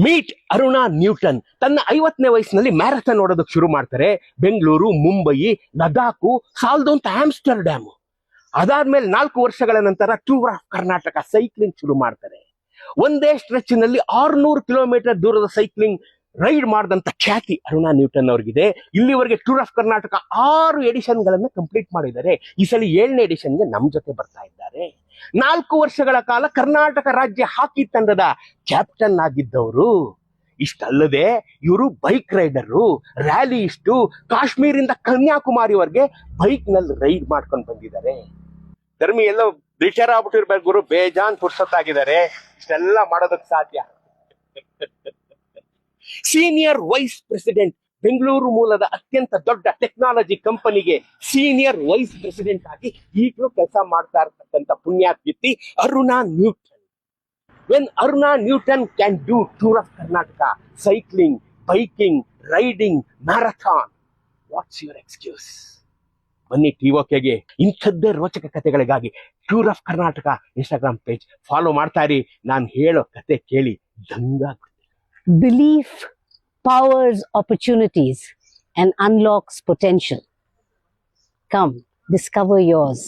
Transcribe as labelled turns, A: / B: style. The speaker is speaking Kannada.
A: Meet Aruna Newton. ತನ್ನ 50ನೇ ವಯಸ್ಸಿನಲ್ಲಿ ಮ್ಯಾರಥಾನ್ ಓಡೋದಕ್ಕೆ ಶುರು ಮಾಡ್ತಾರೆ. ಬೆಂಗಳೂರು, ಮುಂಬಯಿ, ಲದಾಖು, ಸಾಲ್ದೋಂತ ಆಮ್ಸ್ಟರ್ಡ್ಯಾಮ್. ಅದಾದ್ಮೇಲೆ 4 ವರ್ಷಗಳ ನಂತರ ಟೂರ್ ಆಫ್ ಕರ್ನಾಟಕ ಸೈಕ್ಲಿಂಗ್ ಶುರು ಮಾಡ್ತಾರೆ. ಒಂದೇ ಸ್ಟ್ರೆಚ್ ನಲ್ಲಿ 600 ಕಿಲೋಮೀಟರ್ ದೂರದ ಸೈಕ್ಲಿಂಗ್ ರೈಡ್ ಮಾಡಿದಂತ ಖ್ಯಾತಿ ಅರುಣಾ ನ್ಯೂಟನ್ ಅವ್ರಿಗಿದೆ. ಇಲ್ಲಿವರೆಗೆ ಟೂರ್ ಆಫ್ ಕರ್ನಾಟಕ 6 ಎಡಿಷನ್ ಗಳನ್ನ ಕಂಪ್ಲೀಟ್ ಮಾಡಿದ್ದಾರೆ. ಈ ಸಲ 7ನೇ ಎಡಿಷನ್ಗೆ ನಮ್ ಜೊತೆ ಬರ್ತಾ ಇದ್ದಾರೆ. 4 ವರ್ಷಗಳ ಕಾಲ ಕರ್ನಾಟಕ ರಾಜ್ಯ ಹಾಕಿ ತಂಡದ ಕ್ಯಾಪ್ಟನ್ ಆಗಿದ್ದವರು. ಇಷ್ಟಲ್ಲದೆ ಇವರು ಬೈಕ್ ರೈಡರು, ರ್ಯಾಲಿಯಿಸ್ಟು, ಕಾಶ್ಮೀರಿಂದ ಕನ್ಯಾಕುಮಾರಿವರೆಗೆ ಬೈಕ್ ನಲ್ಲಿ ರೈಡ್ ಮಾಡ್ಕೊಂಡು ಬಂದಿದ್ದಾರೆ. ಧರ್ಮಿ ಎಲ್ಲೋ ರಿಟೈರ್ ಆಗ್ಬಿಟ್ಟಿರ್ಬೇಕು ಗುರು, ಬೇಜಾನ್ ಪುರ್ಸತ್ತಾಗಿದ್ದಾರೆ, ಇಷ್ಟೆಲ್ಲ ಮಾಡೋದಕ್ಕೆ ಸಾಧ್ಯ. ಸೀನಿಯರ್ ವೈಸ್ ಪ್ರೆಸಿಡೆಂಟ್, ಬೆಂಗಳೂರು ಮೂಲದ ಅತ್ಯಂತ ದೊಡ್ಡ ಟೆಕ್ನಾಲಜಿ ಕಂಪನಿಗೆ ಸೀನಿಯರ್ ವೈಸ್ ಪ್ರೆಸಿಡೆಂಟ್ ಆಗಿ ಈಗಲೂ ಕೆಲಸ ಮಾಡ್ತಾ ಇರ್ತಕ್ಕಂಥ ಪುಣ್ಯಾತ್ಗಿತ್ತಿ Aruna Newton. When Aruna Newton can do tour of Karnataka, cycling, biking, riding, marathon, what's your excuse? ಬನ್ನಿ ಟಿಒಕೆಗೆ ಇಂಥದ್ದೇ ರೋಚಕ ಕಥೆಗಳಿಗಾಗಿ tour of Karnataka Instagram page follow ಮಾಡ್ತಾ ಇರಿ. ನಾನು ಹೇಳೋ ಕತೆ ಕೇಳಿ ದಂಗಾಗ್ಬಿಡ್ತೀನಿ.
B: Belief powers opportunities and unlocks potential. Come, discover yours.